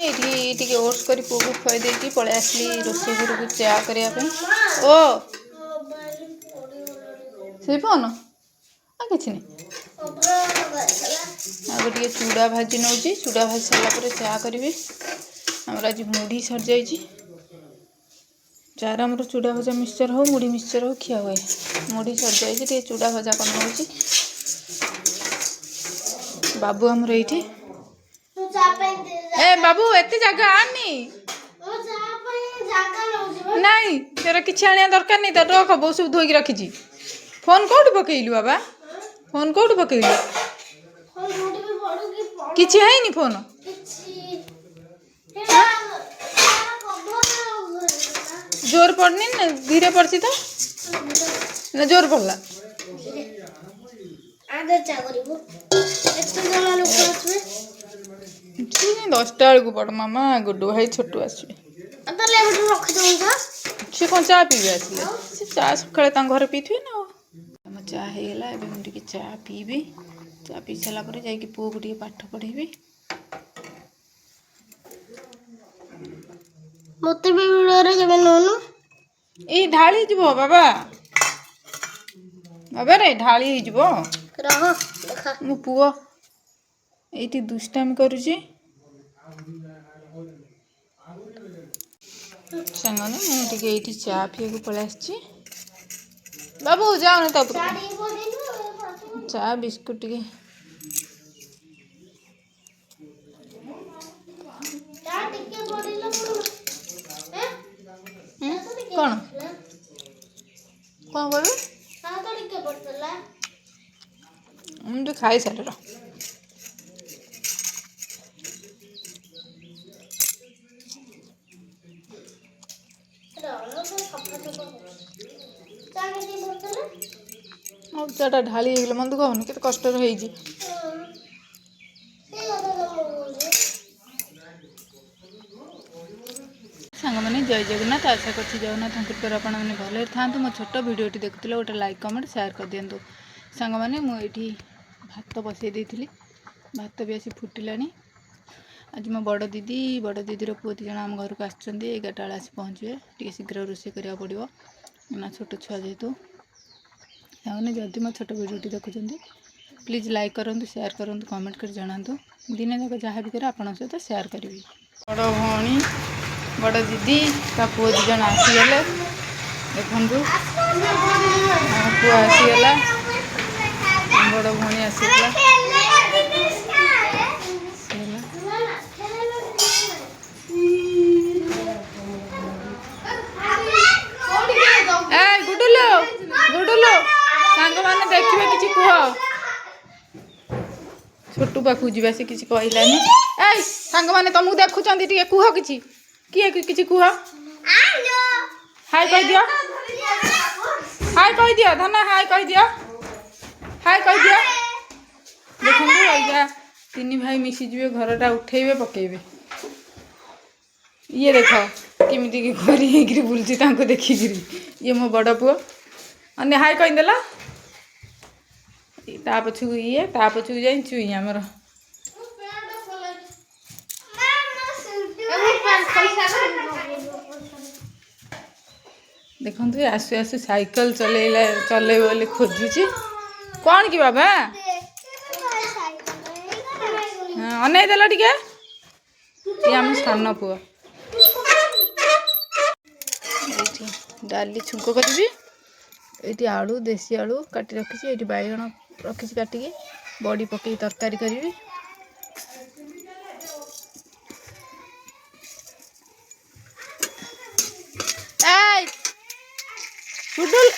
ये ओट्स कर खुआई देकी पलि आसली रोषे घर को चा करने ओ से फोन आ कि आगे चूड़ा भाजी नौ चूड़ा भाजी सारापर चा करी आमर आज मुढ़ी सर जा चार आमर चूड़ा भजा मिक्सचर हो मुढ़ी मिक्सचर हो खिया हुए मुढ़ी सर जा चूड़ा भजा कर नौ बाबू आमर ये ए बाबू एते जगह आनी नहीं तेरा किसी आने दरकार नहीं तो रख बो सब धोई रखी फोन कौट पकईलु बाबा फोन कौट पकईलु किसी है नहीं फोन जोर पड़नी ना धीरे पड़ती तो ना जोर पड़ला 10टा बेलू बड़ मामा गुड्डू भाई छोटू आसवे सी कौन चा पीबे आसले सी चा सका घर पीथे ना आम चा होगा एवं मुझे चा पीबी चा पी सारापर जा पुओ को पाठ पढ़ेबी मत भी वीडियो रे नौनु ए ढाली जीव बाबा बाबा रे ढाली जीव रह देखा मो पुओ ये दुष्टामी करुची सांगने मुझे ये चा पी को पलि आसी बाबू जाओ तो चा बिस्कुट टे कौन कौन कर मुझे खाई सारे चाटा ढाली मन दुख होनी के कष्ट सांग मैंने जय जगन्नाथ आशा कर जगन्नाथ कृपा आपण मैंने भले था मो छोट भिडियोटी देखुले गोटे लाइक कमेंट शेयर कर दिंतु सांग मैंने मुझे भात बसई देती भात भी आसी फुटिला आज मो बड़ दीदी पुओ दी जन आम घर को आसुँच 11टा बेले आसी पहुँचे टी शीघ्र रोषे करा पड़ो ना छोट छुआ जेहेतु मैंने जदि मो छोट भिडियोटी देखुं प्लीज लाइक करूँ शेयर करूँ कमेंट कर जनातु दिन जाक जहाँ भी कर आपण सहित शेयर करी बड़ भौणी बड़ दीदी ता पुओ दी जन आसीगले देखु पुओ आसीगला बड़ भौणी आसीगला गुडुलो सांग मैंने देखिए किसी कह छोटू पाखु जा से किसी कहलानी ए सांग मैंने तुमको देखुं टे कह कि किए किसी कह हाय कह दियो हाय कह दियो धना हाय कह दियो हाय कह दियो देखो आज्ञा 3 भाई मिशीजे घरटा उठेबे पकेबे ये देख केमिति की घरी बुलची देखिकी ये मो बड़ पुओ अन्य हाय कहीदेला ता पछू ये ता पछू जाई चुई आमर देखु आसु आसु साइकिल चले बोले खोजुची कौन कि बाबा अनै देला टिके ये आम सान पुओ डाली छुंक करी ये आलू देसी आलू काटी रखी ये बैगण रखी काटिकी बड़ी पकई तरकारी करी गुडुल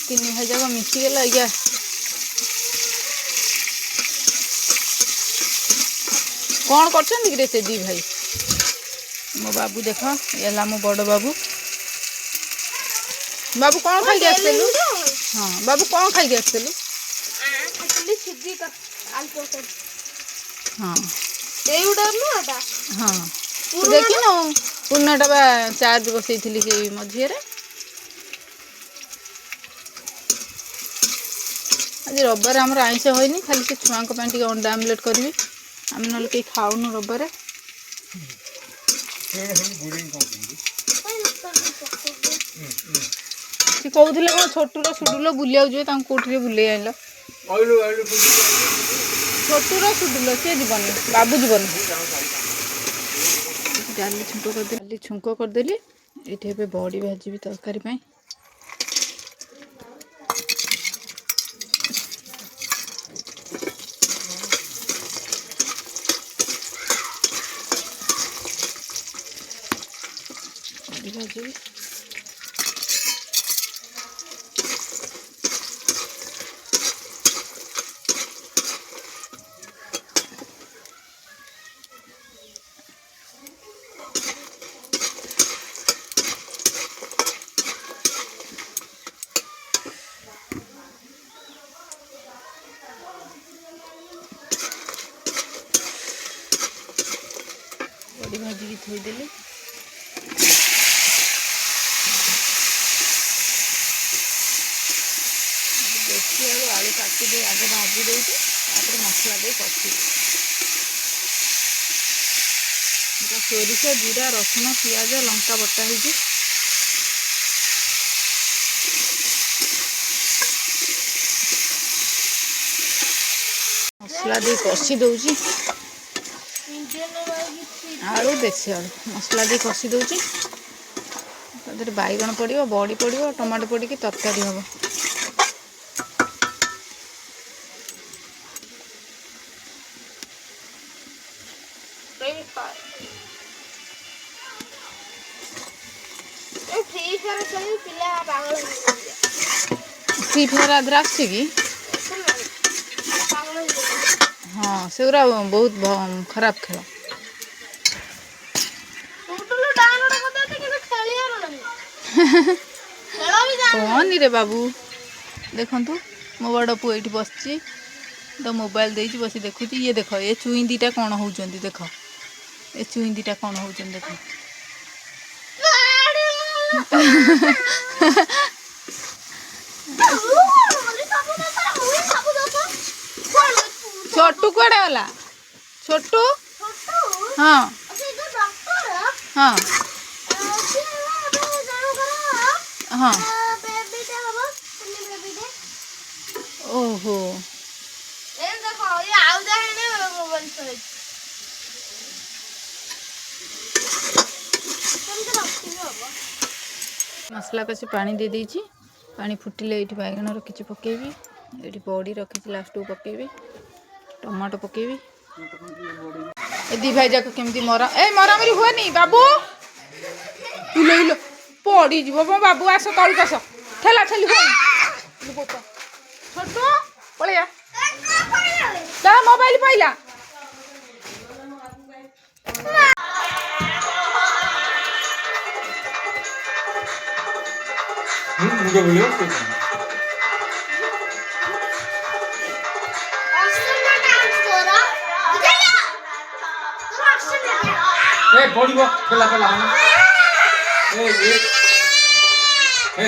3 भाई जाक मिशीगला आज्ञा कौन कर से 2 भाई मो बाबू देख ये मो बड़ बाबू बाबू कौन खाई आसलु हाँ बाबू कौन खाई आसलु हाँ हाँ देखी न पुनाटा बा चार्ज बसई थी से मझे आज रविवार आमर आइंष होनी खाली से छुआ टे अंडा आमलेट करी आम ना कहीं खाऊनु रविवार सी कहते कौन छोटूर सुडुल बुलिया जाए कौटे बुले आइल छोटूर सुडुल सी जीवन बाबू जीवन डाली छुंक करदे डाली छुंक करदेली ये बड़ी भाजी तरकारी बड़ी भाजी बड़ी भाजी की थोईदेली देसी आलू आलू काटी दे आगे भाजी देती मसला दे कषी सोरिष जीरा रसुण पियाज लंका बटा हो मसला दे कषी दौची आलू देसी आलू मसला दे कषी दौची बैगण पड़ो बड़ी पड़ो टमाटो पड़ी तरकारी हम फ्री फायर आदर आसुची कि हाँ से बहुत खराब खेल कौन रे बाबू देखु मो बड़ पु ये बस तो मोबाइल दे बस देखुची ये देख ये चुई दीटा कौन हो देख ये चुई दीटा कौन हो देख छोटू कड़े गला छोटू हाँ हाँ हाँ ओहो मसला कसी पानी दे देछि पानी फुटिले ये बैगन रखी पकेबी ये बड़ी रखी लास्ट को पकेबी टमाटो पकेबी ए दी भाई जाक केमती मरा ए मरामरी हुएनी बाबू उलो उलो पड़ी जीव मो बाबू आस तलक आस ठेला ठेली हुए छोटू पलैया ता मोबाइल पाइला मुझे बोलियो ए पड़िबो खेला खेला ए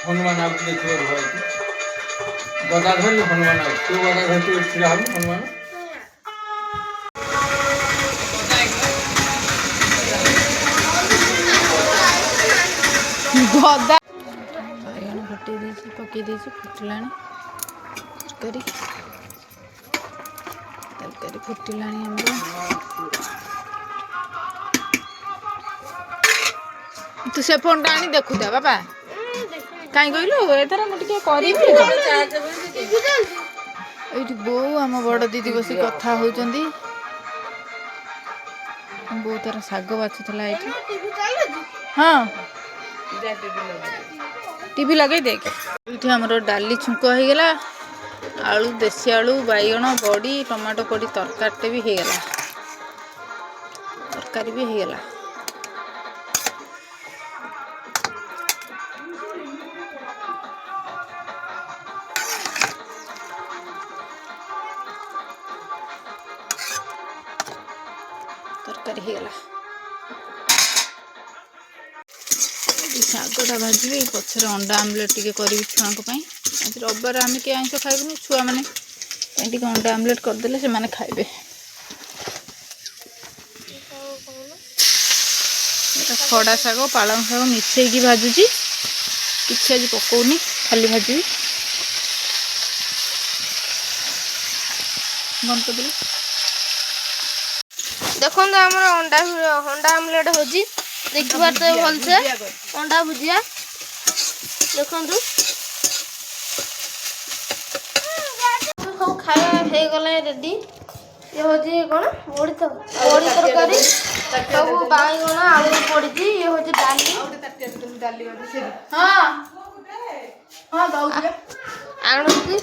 हनुमान आ देखियो भाई गदा धरली हनुमान आ तू गदा धर तू छिड़ा हम हनुमान गदा बैगन फटे देछि पके देछि फुटलानी तरकारी फुटलानी हमरो तू से फोन आनी देखु दे बाबा कहीं कहलु एथर मुझे करी बो आम बड़ दीदी बस कथा होती बो तार शाग बाछुला ये हाँ टीवी लगे देख ये आमर डाली छुंक हो गला आलू देसी आलू बैगण बड़ी टमाटो पड़ी तरकारी भी हो गला तरकारी भी हो गला तरकारी हो गला ଶାଗଟା ଭାଜିବି ପଛରେ ଅଣ୍ଡା ଆମ୍ଲେଟ୍ ଟିକେ କରିବି ଛୁଆଙ୍କ ପାଇଁ। ଆଜି ରବିବାର ଆମେ କିଏ ଆଇଁଷ ଖାଇବୁନି, ଛୁଆମାନେ ପାଇଁ ଟିକେ ଅଣ୍ଡା ଆମ୍ଲେଟ୍ କରିଦେଲେ ସେମାନେ ଖାଇବେ। এটা ଖଡ଼ା ଶାଗ ପାଳଙ୍ଗ ଶାଗ ମିଶେଇକି ଭାଜୁଛି, କିଛି ଆଜି ପକଉନି, ଖାଲି ଭାଜିବି। ବନ୍ଦ କରିଦେଲି। ଦେଖନ୍ତୁ ଆମର ଅଣ୍ଡା ଆମଲେଟ ହଉଛି, ଦେଖିପାରୁଥିବେ ଭଲସେ। ଅଣ୍ଡା ଭୁଜିଆ ଦେଖନ୍ତୁ ସବୁ ଖାଇବା ହେଇଗଲାଣି ରେଡି। ଇଏ ହଉଛି କଣ ବଡ଼ି ତରକାରୀ, ସବୁ ବାଇଗଣ ଆଳୁ ପଡିଛି। ଇଏ ହଉଛି ଡାଲି ଆଣୁଛି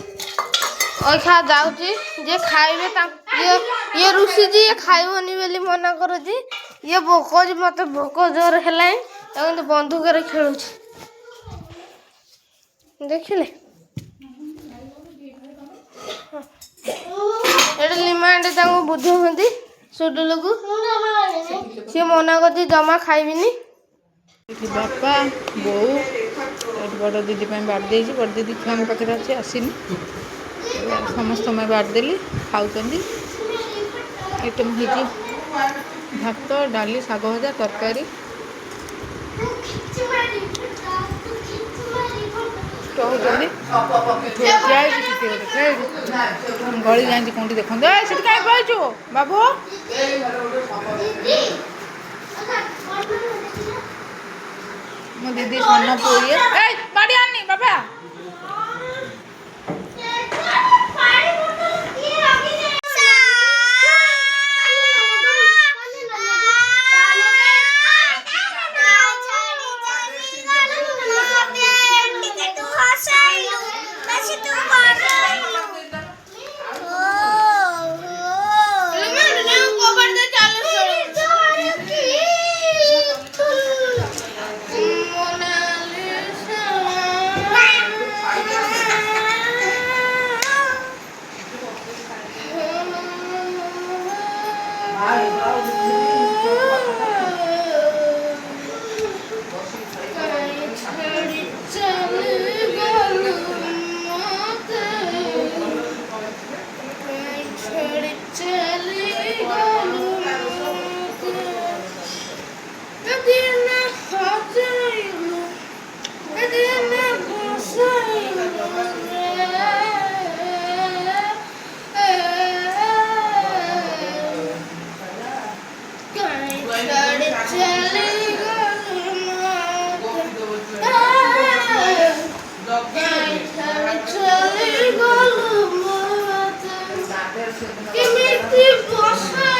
ଅଇଖା ଯାଉଛି। ଯିଏ ଖାଇବେ ଇଏ ରୁଷିଛି, ଇଏ ଖାଇବନି ବୋଲି ମନା କରୁଛି। ଇଏ କହୁଛି ମତେ ଭୋକ ଜୋର ହେଲାଣି, ତାକୁ କିନ୍ତୁ ବନ୍ଧୁକରେ ଖେଳୁଛି। ଦେଖିଲେ ଏଠି ଲିମା ଆଣ୍ଟି ତାଙ୍କୁ ବୁଝଉଛନ୍ତି ସୁଡୁଲୁକୁ, ସିଏ ମନା କରୁଛି ଜମା ଖାଇବିନି। ଏଠି ବାପା ବୋଉ ଏଠି ବଡ଼ ଦିଦି ପାଇଁ ବାଢ଼ି ଦେଇଛି, ବଡ଼ ଦିଦି ଛୁଆଙ୍କ ପାଖରେ ଅଛି, ଆସିନି। ସମସ୍ତଙ୍କ ପାଇଁ ବାଢ଼ି ଦେଲି, ଖାଉଛନ୍ତି। ଆଇଟମ୍ ହେଇଛି ଭାତ ଡାଲି ଶାଗ ଭଜା ତରକାରୀ। କହୁଛନ୍ତି ଗଳି ଯାଇଁଛି କୋଉଠି ଦେଖନ୍ତୁ। ସେଠି କାହିଁ କହିଛୁ ବାବୁ? ମୋ ଦିଦି ସାନ ପୁଅ ଇଏ। ବାଡ଼ି ଆଣିନି ବାବା। କେମିତି ବସା